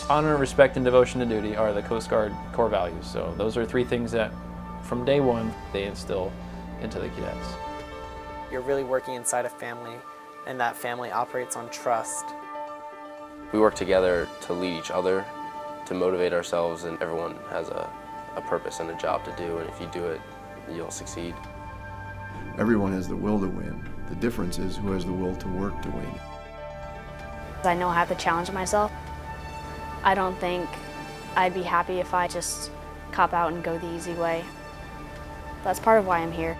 Honor, respect, and devotion to duty are the Coast Guard core values. So those are three things that from day one they instill into the cadets. You're really working inside a family, and that family operates on trust. We work together to lead each other, to motivate ourselves, and everyone has a purpose and a job to do, and if you do it, you'll succeed. Everyone has the will to win. The difference is who has the will to work to win. I know I have to challenge myself. I don't think I'd be happy if I just cop out and go the easy way. That's part of why I'm here.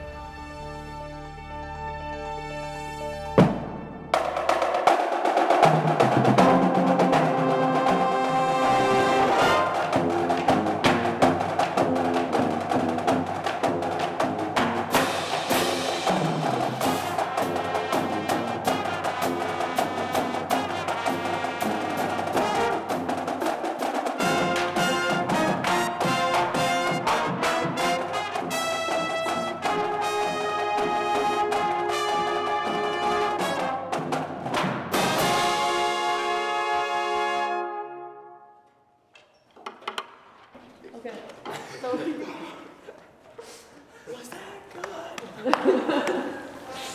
Okay. Was that good?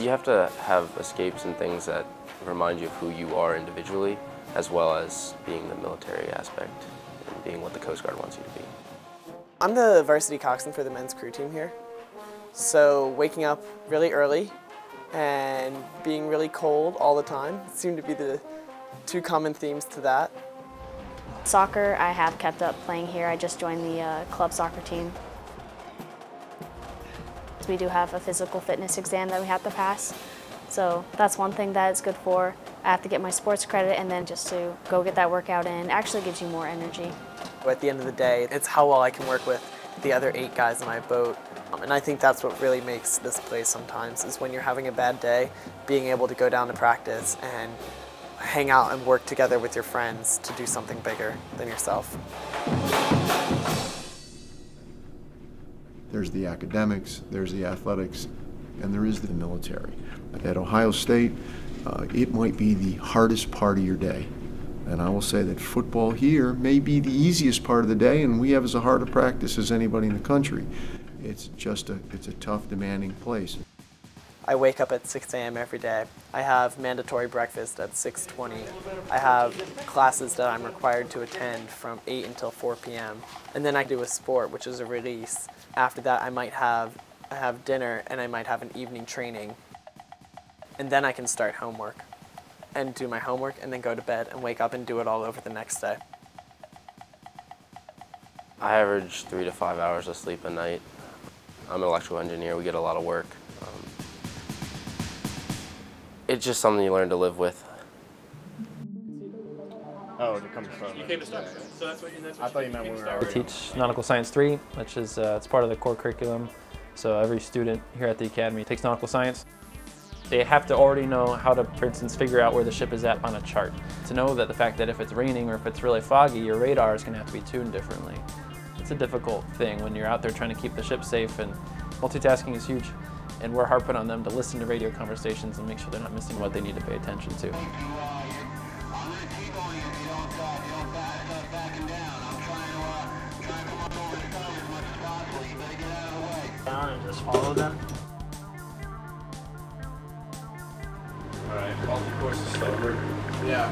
You have to have escapes and things that remind you of who you are individually, as well as being the military aspect and being what the Coast Guard wants you to be. I'm the varsity coxswain for the men's crew team here. So waking up really early and being really cold all the time seem to be the two common themes to that. Soccer, I have kept up playing here. I just joined the club soccer team. We do have a physical fitness exam that we have to pass. So that's one thing that it's good for. I have to get my sports credit, and then just to go get that workout in actually gives you more energy. At the end of the day, it's how well I can work with the other 8 guys in my boat. And I think that's what really makes this place sometimes, is when you're having a bad day, being able to go down to practice and hang out and work together with your friends to do something bigger than yourself. There's the academics, there's the athletics, and there is the military. At Ohio State, it might be the hardest part of your day. And I will say that football here may be the easiest part of the day, and we have as hard a practice as anybody in the country. It's a tough, demanding place. I wake up at 6 a.m. every day. I have mandatory breakfast at 6:20. I have classes that I'm required to attend from 8 until 4 p.m. And then I do a sport, which is a release. After that, I have dinner, and I might have an evening training. And then I can start homework and do my homework and then go to bed and wake up and do it all over the next day. I average 3 to 5 hours of sleep a night. I'm an electrical engineer. We get a lot of work. It's just something you learn to live with. Oh, it comes from. You came to start, so that's what I thought you meant when we were We already. teach Nautical Science 3, which is it's part of the core curriculum. So every student here at the Academy takes Nautical Science. They have to already know how to, for instance, figure out where the ship is at on a chart. To know that the fact that if it's raining or if it's really foggy, your radar is going to have to be tuned differently. It's a difficult thing when you're out there trying to keep the ship safe, and multitasking is huge. And we're harping on them to listen to radio conversations and make sure they're not missing what they need to pay attention to. Down and just follow them. Alright, all the courses starboard. Yeah.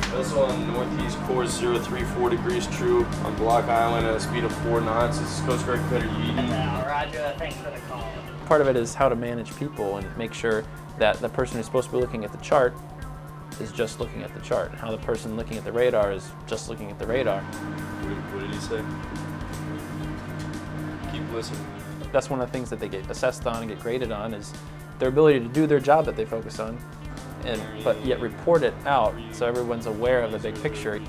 Vessel on northeast course 034 degrees true on Block Island at a speed of 4 knots. This is Coast Guard Commander Yeadon. Roger, thanks for the call. Part of it is how to manage people and make sure that the person who's supposed to be looking at the chart is just looking at the chart. How the person looking at the radar is just looking at the radar. What did he say? Keep listening. That's one of the things that they get assessed on and get graded on, is their ability to do their job that they focus on, but yet report it out so everyone's aware of the big picture.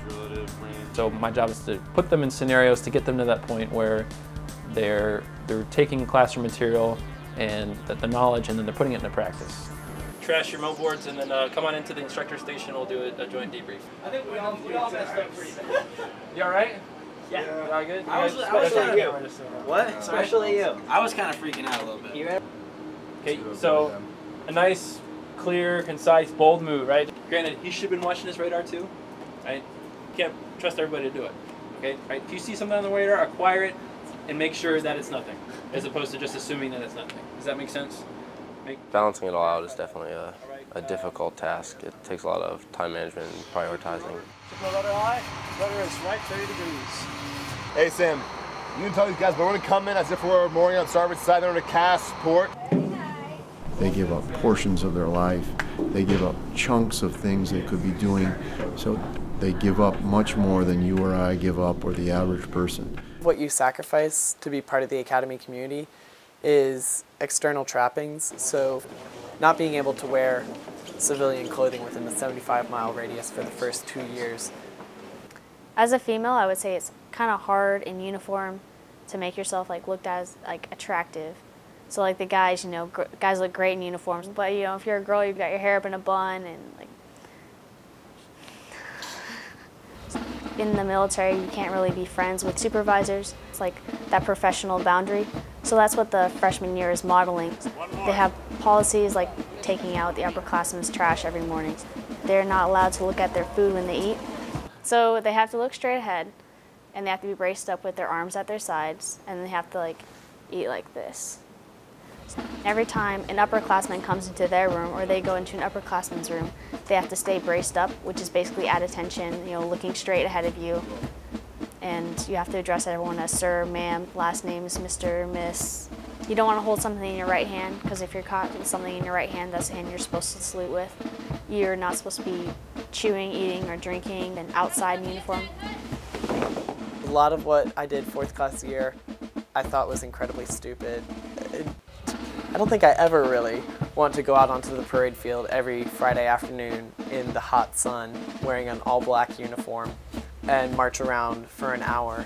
So my job is to put them in scenarios to get them to that point where they're taking classroom material and the knowledge, and then they're putting it into practice. Trash your boards and then come on into the instructor station. We'll do a joint debrief. I think we all messed up pretty bad. You all right? Yeah. You all good? Especially you. What? Especially you. I was kind of freaking out a little bit. Okay, so a nice, clear, concise, bold move, right? Granted, he should have been watching his radar too. Right? You can't trust everybody to do it. Okay? Right? If you see something on the radar, acquire it and make sure that it's nothing, as opposed to just assuming that it's nothing. Does that make sense? Balancing it all out is definitely a difficult task. It takes a lot of time management and prioritizing. Rudder eye, rudder is right 30 degrees. Hey Sam, you can tell these guys, but we're gonna come in as if we're mooring on starboard side, they're on a cast port. They give up portions of their life. They give up chunks of things they could be doing. So they give up much more than you or I give up, or the average person. What you sacrifice to be part of the Academy community is external trappings. So not being able to wear civilian clothing within the 75-mile radius for the first 2 years. As a female, I would say it's kind of hard in uniform to make yourself like looked at as like attractive. So like the guys, you know, guys look great in uniforms, but you know, if you're a girl, you've got your hair up in a bun, and like in the military, you can't really be friends with supervisors. It's like that professional boundary. So that's what the freshman year is modeling. They have policies like taking out the upperclassmen's trash every morning. They're not allowed to look at their food when they eat. So they have to look straight ahead, and they have to be braced up with their arms at their sides, and they have to like eat like this. Every time an upperclassman comes into their room or they go into an upperclassman's room, they have to stay braced up, which is basically at attention, you know, looking straight ahead of you. And you have to address everyone as sir, ma'am, last names, Mr., Miss. You don't want to hold something in your right hand, because if you're caught with something in your right hand, that's the hand you're supposed to salute with. You're not supposed to be chewing, eating, or drinking and outside in uniform. A lot of what I did 4th class year I thought was incredibly stupid. I don't think I ever really want to go out onto the parade field every Friday afternoon in the hot sun wearing an all-black uniform and march around for an hour.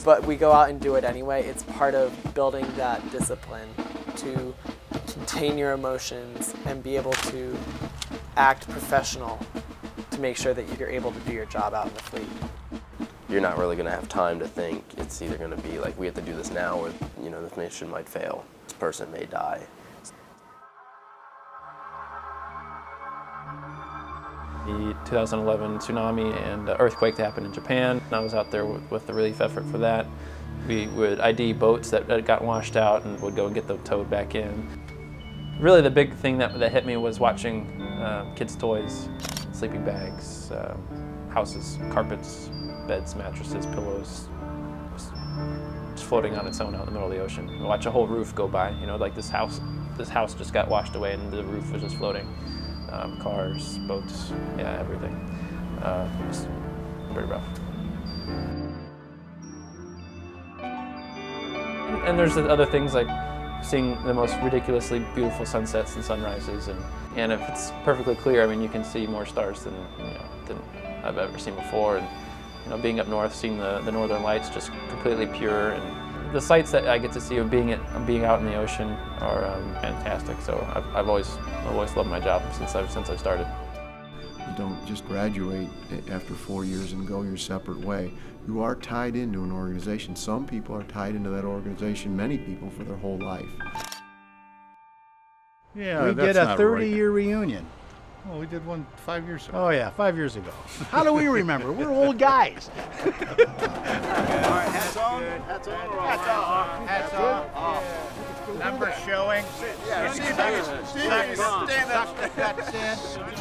But we go out and do it anyway. It's part of building that discipline to contain your emotions and be able to act professional to make sure that you're able to do your job out in the fleet. You're not really going to have time to think. It's either going to be like, we have to do this now, or, you know, the mission might fail. This person may die. The 2011 tsunami and earthquake that happened in Japan. I was out there with the relief effort for that. We would ID boats that got washed out and would go and get them towed back in. Really the big thing that hit me was watching kids' toys, sleeping bags, houses, carpets, beds, mattresses, pillows, just floating on its own out in the middle of the ocean. And watch a whole roof go by, you know, like this house just got washed away and the roof was just floating. Cars, boats, yeah, everything. It was pretty rough. And there's other things like seeing the most ridiculously beautiful sunsets and sunrises, and if it's perfectly clear, I mean, you can see more stars than I've ever seen before. And you know, being up north, seeing the northern lights, just completely pure, and the sights that I get to see of being out in the ocean are fantastic. So I've always loved my job since I started. You don't just graduate after 4 years and go your separate way. You are tied into an organization. Some people are tied into that organization, many people, for their whole life. Yeah, we did a 30-year reunion. Well, we did one 5 years ago. Oh yeah, 5 years ago. How do we remember? We're old guys. All right, hats on. Hats on. Hats off. Hats off. Numbers showing.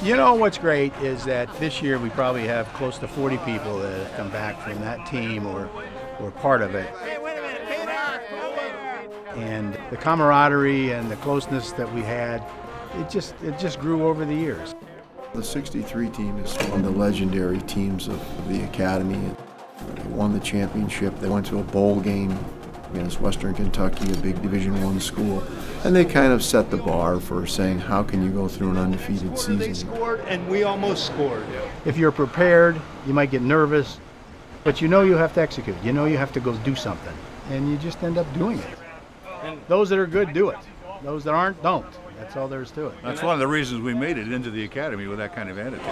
You know what's great is that this year we probably have close to 40 people that have come back from that team or part of it. Hey, wait a minute. Peter! And the camaraderie and the closeness that we had, it just grew over the years. The 63 team is one of the legendary teams of the Academy. They won the championship. They went to a bowl game against Western Kentucky, a big Division I school. And they kind of set the bar for saying, how can you go through an undefeated season? They scored, and we almost scored. If you're prepared, you might get nervous, but you know you have to execute. You know you have to go do something, and you just end up doing it. And those that are good do it. Those that aren't, don't. That's all there is to it. That's one of the reasons we made it into the Academy with that kind of attitude.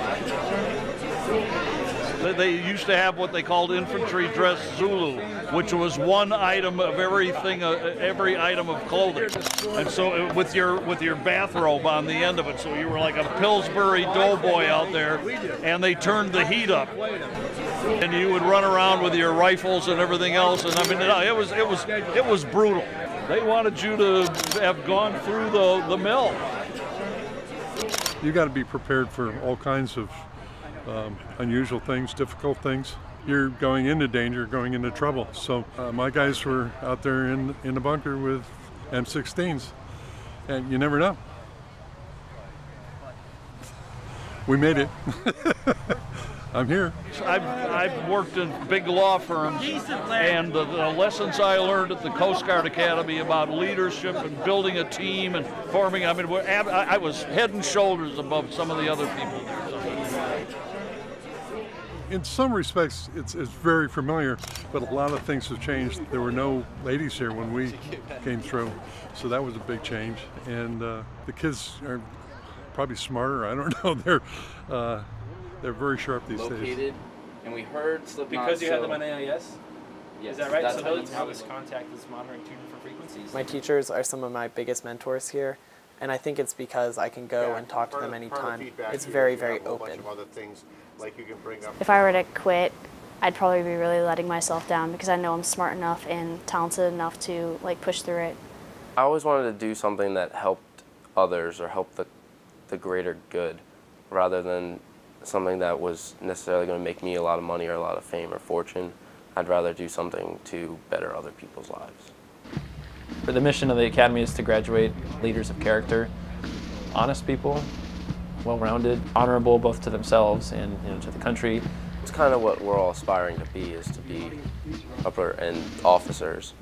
They used to have what they called infantry dress Zulu, which was one item of everything, every item of clothing, and so with your bathrobe on the end of it, so you were like a Pillsbury doughboy out there, and they turned the heat up, and you would run around with your rifles and everything else, and I mean it was brutal. They wanted you to have gone through the mill. You got to be prepared for all kinds of unusual things, difficult things. You're going into danger, going into trouble. So my guys were out there in the bunker with M16s, and you never know. We made it. I'm here. I've worked in big law firms, and the lessons I learned at the Coast Guard Academy about leadership and building a team and forming, I mean, I was head and shoulders above some of the other people. In some respects, it's very familiar, but a lot of things have changed. There were no ladies here when we came through, so that was a big change. And the kids are probably smarter. I don't know. They're very sharp these days. And we heard Slipknot. Because you had them on AIS? Yes. Is that right? So those contact is monitoring 2 different frequencies. My teachers are some of my biggest mentors here, and I think it's because I can go and talk to them anytime. It's very, very open. If I were to quit, I'd probably be really letting myself down because I know I'm smart enough and talented enough to push through it. I always wanted to do something that helped others or helped the greater good, rather than something that was necessarily going to make me a lot of money or a lot of fame or fortune. I'd rather do something to better other people's lives. The mission of the Academy is to graduate leaders of character, honest people, well-rounded, honorable both to themselves and to the country. It's kind of what we're all aspiring to be, is to be upper-end officers.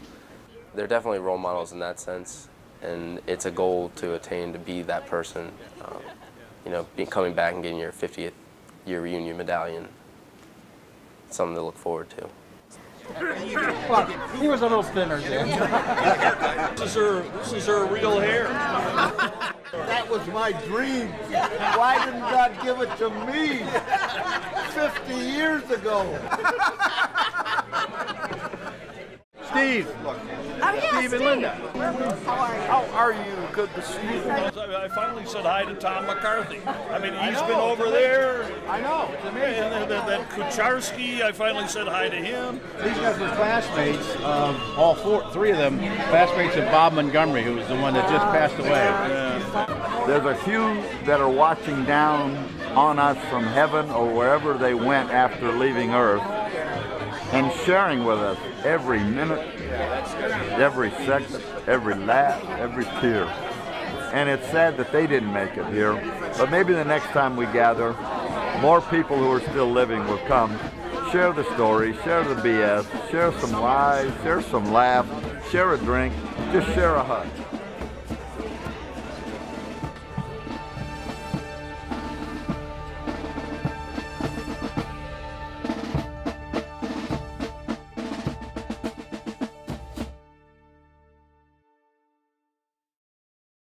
They're definitely role models in that sense, and it's a goal to attain to be that person. You know, coming back and getting your 50th year reunion medallion, something to look forward to. He was a little thinner then. This is her real hair. That was my dream. Why didn't God give it to me 50 years ago? Steve. Oh, yeah, Steve and Linda. How are you? Good to see you. I finally said hi to Tom McCarthy. I mean, he's been over there. I know, it's amazing. And then Kucharski, I finally said hi to him. These guys were classmates of three of them, classmates of Bob Montgomery, who was the one that just passed away. Yeah. There's a few that are watching down on us from heaven or wherever they went after leaving Earth, and sharing with us every minute, every second, every laugh, every tear. And it's sad that they didn't make it here, but maybe the next time we gather, more people who are still living will come, share the story, share the BS, share some lies, share some laugh, share a drink, just share a hug.